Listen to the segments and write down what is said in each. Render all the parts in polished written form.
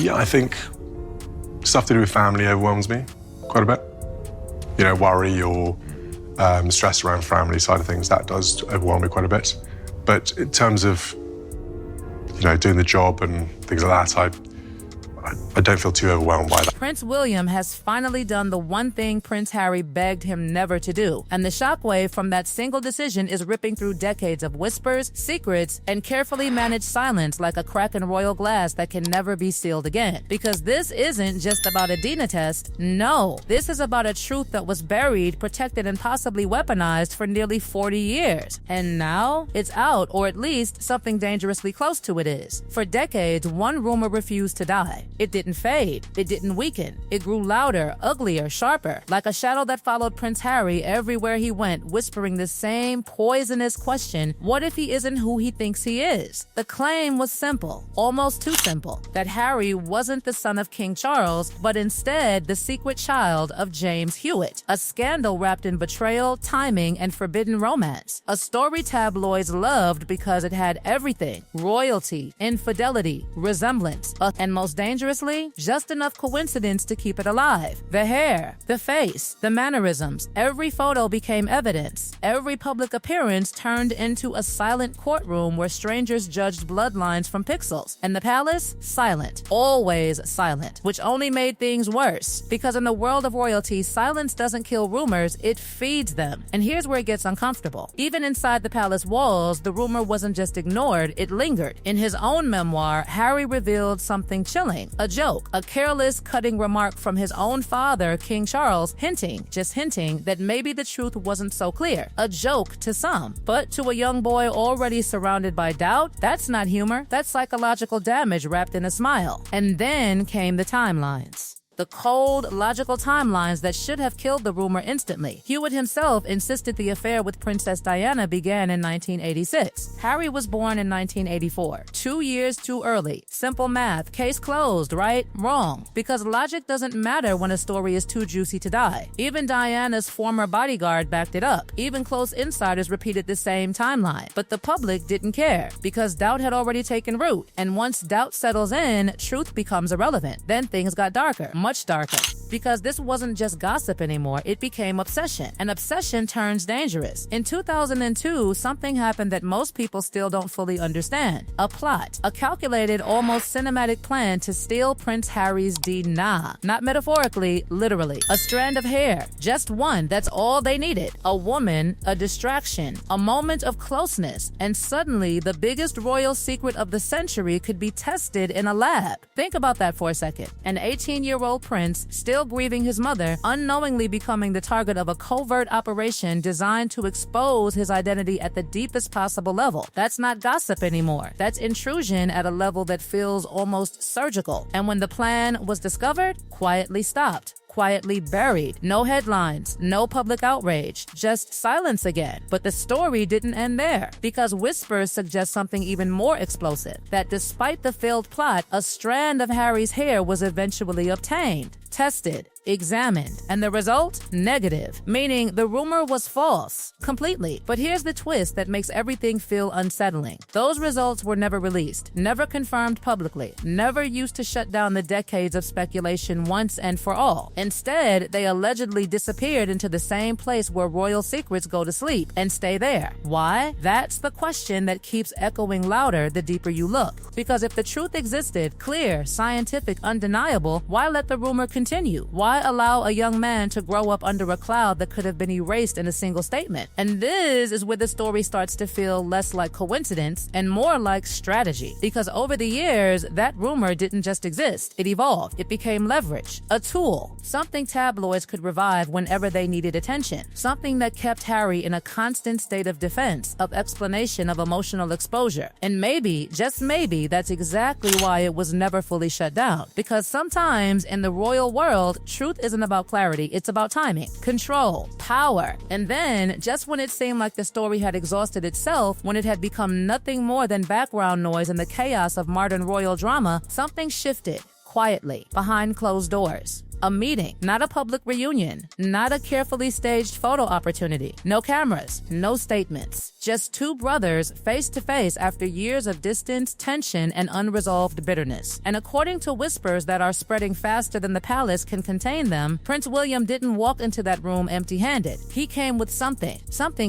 Yeah, I think stuff to do with family overwhelms me quite a bit. You know, worry or stress around family side of things, that does overwhelm me quite a bit. But in terms of, you know, doing the job and things like that, I don't feel too overwhelmed by that. Prince William has finally done the one thing Prince Harry begged him never to do, and the shockwave from that single decision is ripping through decades of whispers, secrets, and carefully managed silence like a crack in royal glass that can never be sealed again. Because this isn't just about a DNA test, no. This is about a truth that was buried, protected, and possibly weaponized for nearly 40 years. And now, it's out, or at least something dangerously close to it is. For decades, one rumor refused to die. It didn't fade. It didn't weaken. It grew louder, uglier, sharper, like a shadow that followed Prince Harry everywhere he went, whispering the same poisonous question: what if he isn't who he thinks he is? The claim was simple, almost too simple, that Harry wasn't the son of King Charles, but instead the secret child of James Hewitt, a scandal wrapped in betrayal, timing, and forbidden romance. A story tabloids loved because it had everything: royalty, infidelity, resemblance, and most dangerously, just enough coincidence to keep it alive. The hair, the face, the mannerisms, every photo became evidence. Every public appearance turned into a silent courtroom where strangers judged bloodlines from pixels. And the palace? Silent. Always silent. Which only made things worse. Because in the world of royalty, silence doesn't kill rumors, it feeds them. And here's where it gets uncomfortable. Even inside the palace walls, the rumor wasn't just ignored, it lingered. In his own memoir, Harry revealed something chilling. A joke, a careless, cutting remark from his own father, King Charles, just hinting that maybe the truth wasn't so clear. A joke to some, but to a young boy already surrounded by doubt, that's not humor, that's psychological damage wrapped in a smile. And then came the timelines. The cold, logical timelines that should have killed the rumor instantly. Hewitt himself insisted the affair with Princess Diana began in 1986. Harry was born in 1984, 2 years too early. Simple math, case closed, right? Wrong. Because logic doesn't matter when a story is too juicy to die. Even Diana's former bodyguard backed it up. Even close insiders repeated the same timeline. But the public didn't care, because doubt had already taken root. And once doubt settles in, truth becomes irrelevant. Then things got darker. Much darker. Because this wasn't just gossip anymore, it became obsession. And obsession turns dangerous. In 2002, something happened that most people still don't fully understand. A plot. A calculated, almost cinematic plan to steal Prince Harry's DNA. Not metaphorically, literally. A strand of hair. Just one. That's all they needed. A woman, a distraction, a moment of closeness. And suddenly, the biggest royal secret of the century could be tested in a lab. Think about that for a second. An 18-year-old prince, still grieving his mother, unknowingly becoming the target of a covert operation designed to expose his identity at the deepest possible level. That's not gossip anymore. That's intrusion at a level that feels almost surgical. And when the plan was discovered, quietly stopped. Quietly buried. No headlines, no public outrage, just silence again. But the story didn't end there, because whispers suggest something even more explosive, that despite the failed plot, a strand of Harry's hair was eventually obtained, tested, examined, and the result? Negative, meaning the rumor was false, completely. But here's the twist that makes everything feel unsettling. Those results were never released, never confirmed publicly, never used to shut down the decades of speculation once and for all. Instead, they allegedly disappeared into the same place where royal secrets go to sleep and stay there. Why? That's the question that keeps echoing louder the deeper you look. Because if the truth existed, clear, scientific, undeniable, why let the rumor continue? Why allow a young man to grow up under a cloud that could have been erased in a single statement? And this is where the story starts to feel less like coincidence and more like strategy. Because over the years, that rumor didn't just exist. It evolved. It became leverage, a tool, something tabloids could revive whenever they needed attention, something that kept Harry in a constant state of defense, of explanation, of emotional exposure. And maybe, just maybe, that's exactly why it was never fully shut down. Because sometimes in the royal world, truth isn't about clarity, it's about timing, control, power. And then, just when it seemed like the story had exhausted itself, when it had become nothing more than background noise in the chaos of modern royal drama, something shifted, quietly, behind closed doors. A meeting, not a public reunion, not a carefully staged photo opportunity. No cameras, no statements. Just two brothers face to face after years of distance, tension, and unresolved bitterness. And according to whispers that are spreading faster than the palace can contain them, Prince William didn't walk into that room empty-handed. He came with something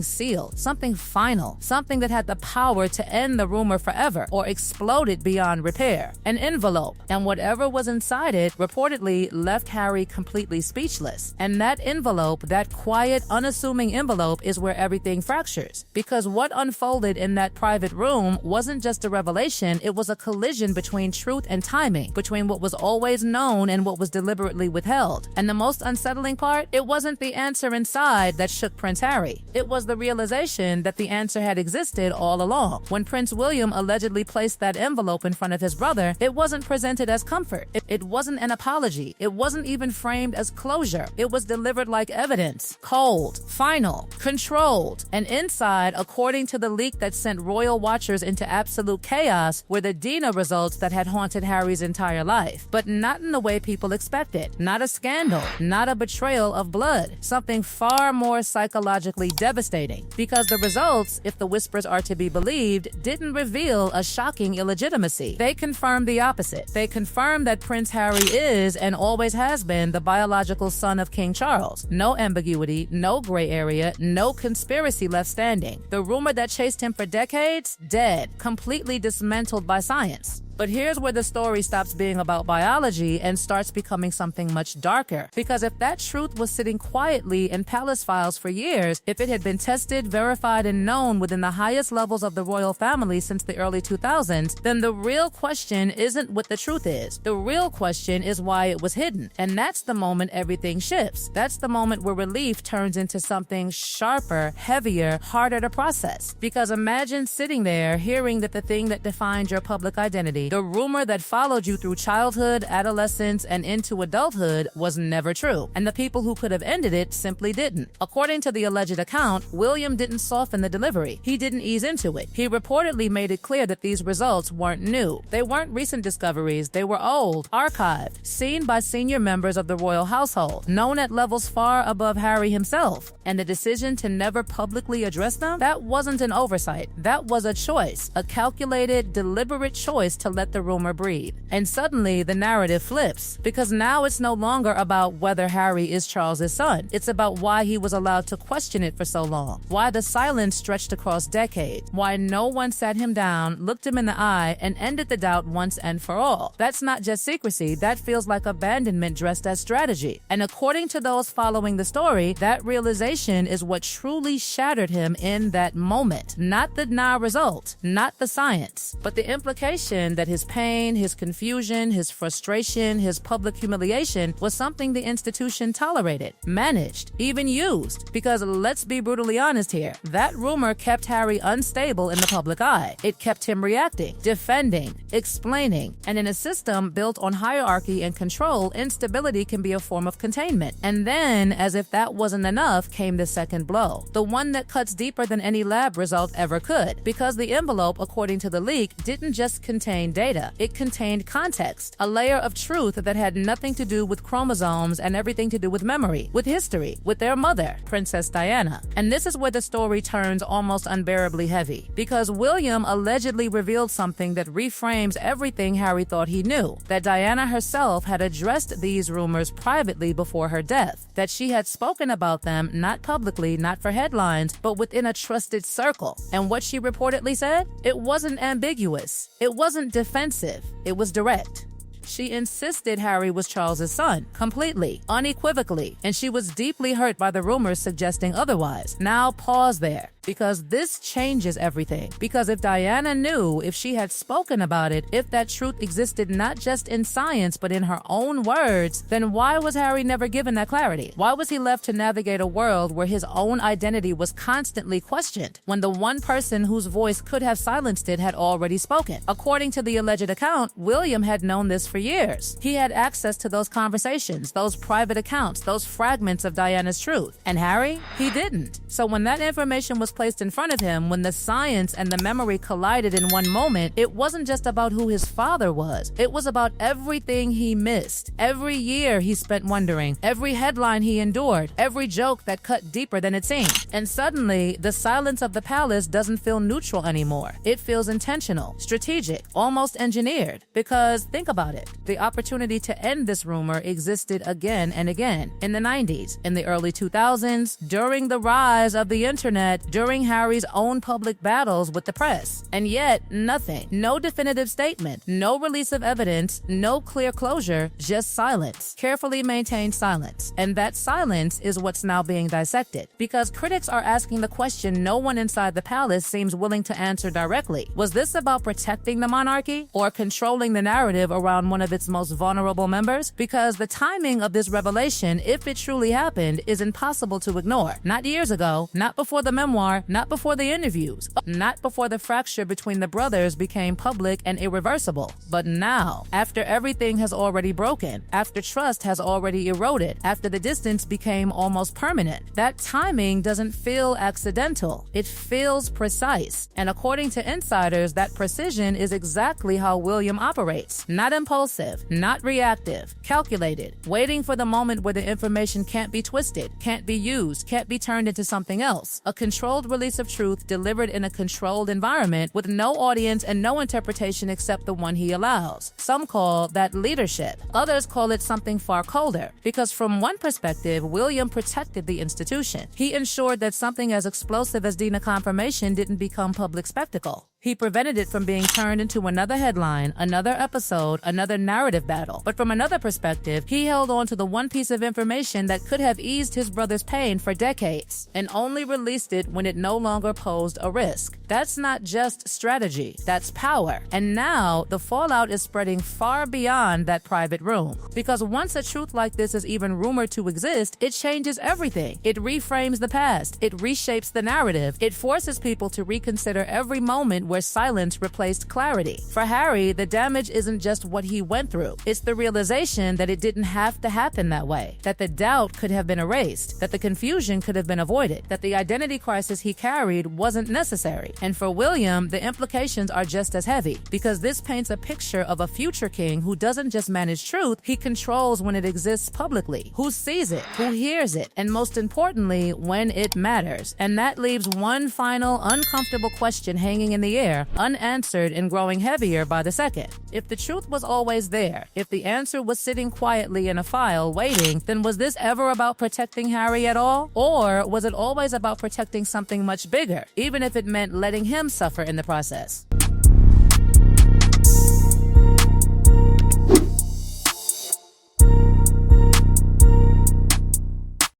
sealed, something final, something that had the power to end the rumor forever or explode it beyond repair. An envelope, and whatever was inside it reportedly left Harry completely speechless. And that envelope, that quiet, unassuming envelope, is where everything fractures. Because what unfolded in that private room wasn't just a revelation, it was a collision between truth and timing, between what was always known and what was deliberately withheld. And the most unsettling part, it wasn't the answer inside that shook Prince Harry. It was the realization that the answer had existed all along. When Prince William allegedly placed that envelope in front of his brother, it wasn't presented as comfort. It wasn't an apology. It wasn't even framed as closure. It was delivered like evidence. Cold, final, controlled. And inside, according to the leak that sent royal watchers into absolute chaos, were the Dina results that had haunted Harry's entire life. But not in the way people expected. Not a scandal. Not a betrayal of blood. Something far more psychologically devastating. Because the results, if the whispers are to be believed, didn't reveal a shocking illegitimacy. They confirmed the opposite. They confirmed that Prince Harry is and always has been the biological son of King Charles. No ambiguity, no gray area, no conspiracy left standing. The rumor that chased him for decades, dead, completely dismantled by science. But here's where the story stops being about biology and starts becoming something much darker. Because if that truth was sitting quietly in palace files for years, if it had been tested, verified, and known within the highest levels of the royal family since the early 2000s, then the real question isn't what the truth is. The real question is why it was hidden. And that's the moment everything shifts. That's the moment where relief turns into something sharper, heavier, harder to process. Because imagine sitting there hearing that the thing that defined your public identity, the rumor that followed you through childhood, adolescence, and into adulthood, was never true. And the people who could have ended it simply didn't. According to the alleged account, William didn't soften the delivery. He didn't ease into it. He reportedly made it clear that these results weren't new. They weren't recent discoveries. They were old, archived, seen by senior members of the royal household, known at levels far above Harry himself. And the decision to never publicly address them, that wasn't an oversight. That was a choice, a calculated, deliberate choice to let the rumor breathe. And suddenly the narrative flips, because now it's no longer about whether Harry is Charles's son. It's about why he was allowed to question it for so long, why the silence stretched across decades, why no one sat him down, looked him in the eye, and ended the doubt once and for all. That's not just secrecy, that feels like abandonment dressed as strategy. And according to those following the story, that realization is what truly shattered him in that moment. Not the result, not the science, but the implication that his pain, his confusion, his frustration, his public humiliation was something the institution tolerated, managed, even used. Because let's be brutally honest here, that rumor kept Harry unstable in the public eye. It kept him reacting, defending, explaining. And in a system built on hierarchy and control, instability can be a form of containment. And then, as if that wasn't enough, came the second blow. The one that cuts deeper than any lab result ever could. Because the envelope, according to the leak, didn't just contain data. It contained context, a layer of truth that had nothing to do with chromosomes and everything to do with memory, with history, with their mother, Princess Diana. And this is where the story turns almost unbearably heavy, because William allegedly revealed something that reframes everything Harry thought he knew, that Diana herself had addressed these rumors privately before her death, that she had spoken about them not publicly, not for headlines, but within a trusted circle. And what she reportedly said? It wasn't ambiguous. It wasn't defensive. It was direct. She insisted Harry was Charles's son, completely, unequivocally, and she was deeply hurt by the rumors suggesting otherwise. Now pause there, because this changes everything. Because if Diana knew, if she had spoken about it, if that truth existed not just in science but in her own words, then why was Harry never given that clarity? Why was he left to navigate a world where his own identity was constantly questioned, when the one person whose voice could have silenced it had already spoken? According to the alleged account, William had known this for years. He had access to those conversations, those private accounts, those fragments of Diana's truth. And Harry? He didn't. So when that information was was placed in front of him, when the science and the memory collided in one moment, it wasn't just about who his father was. It was about everything he missed. Every year he spent wondering, every headline he endured, every joke that cut deeper than it seemed. And suddenly, the silence of the palace doesn't feel neutral anymore. It feels intentional, strategic, almost engineered. Because think about it, the opportunity to end this rumor existed again and again in the 90s, in the early 2000s, during the rise of the internet, during Harry's own public battles with the press. And yet, nothing. No definitive statement, no release of evidence, no clear closure, just silence. Carefully maintained silence. And that silence is what's now being dissected. Because critics are asking the question no one inside the palace seems willing to answer directly. Was this about protecting the monarchy or controlling the narrative around one of its most vulnerable members? Because the timing of this revelation, if it truly happened, is impossible to ignore. Not years ago, not before the memoir, not before the interviews, not before the fracture between the brothers became public and irreversible. But now, after everything has already broken, after trust has already eroded, after the distance became almost permanent, that timing doesn't feel accidental. It feels precise. And according to insiders, that precision is exactly how William operates. Not impulsive, not reactive, calculated, waiting for the moment where the information can't be twisted, can't be used, can't be turned into something else. A controlled release of truth delivered in a controlled environment with no audience and no interpretation except the one he allows. Some call that leadership. Others call it something far colder, because from one perspective, William protected the institution. He ensured that something as explosive as Dina confirmation didn't become public spectacle. He prevented it from being turned into another headline, another episode, another narrative battle. But from another perspective, he held on to the one piece of information that could have eased his brother's pain for decades, and only released it when it no longer posed a risk. That's not just strategy, that's power. And now, the fallout is spreading far beyond that private room. Because once a truth like this is even rumored to exist, it changes everything. It reframes the past, it reshapes the narrative, it forces people to reconsider every moment where silence replaced clarity. For Harry, the damage isn't just what he went through. It's the realization that it didn't have to happen that way, that the doubt could have been erased, that the confusion could have been avoided, that the identity crisis he carried wasn't necessary. And for William, the implications are just as heavy, because this paints a picture of a future king who doesn't just manage truth, he controls when it exists publicly, who sees it, who hears it, and most importantly, when it matters. And that leaves one final uncomfortable question hanging in the air, unanswered and growing heavier by the second. If the truth was always there, if the answer was sitting quietly in a file waiting, then was this ever about protecting Harry at all? Or was it always about protecting something much bigger, even if it meant letting him suffer in the process?